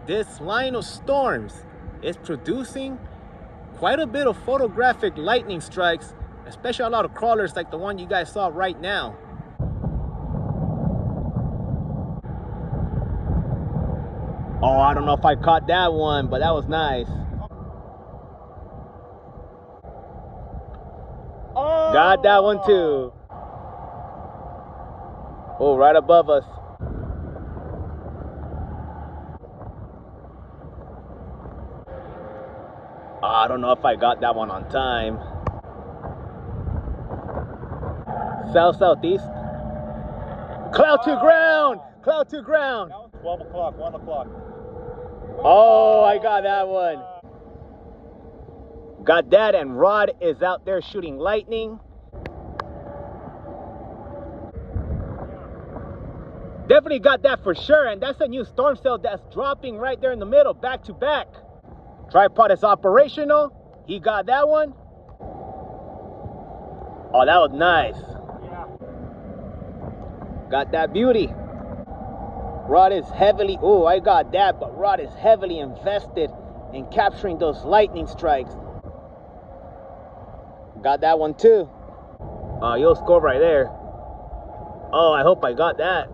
This line of storms is producing quite a bit of photographic lightning strikes, especially a lot of crawlers like the one you guys saw right now. Oh, I don't know if I caught that one, but that was nice. Oh! Got that one too. Oh, right above us. I don't know if I got that one on time. South-southeast. Cloud to ground! Cloud to ground! 12 o'clock, 1 o'clock. Oh, I got that one. Got that, and Rod is out there shooting lightning. Definitely got that for sure, and that's a new storm cell that's dropping right there in the middle, back to back. Tripod is operational. He got that one. Oh, that was nice. Yeah. Got that beauty. Rod is heavily, oh, I got that, but Rod is heavily invested in capturing those lightning strikes. Got that one too. You'll score right there. Oh, I hope I got that.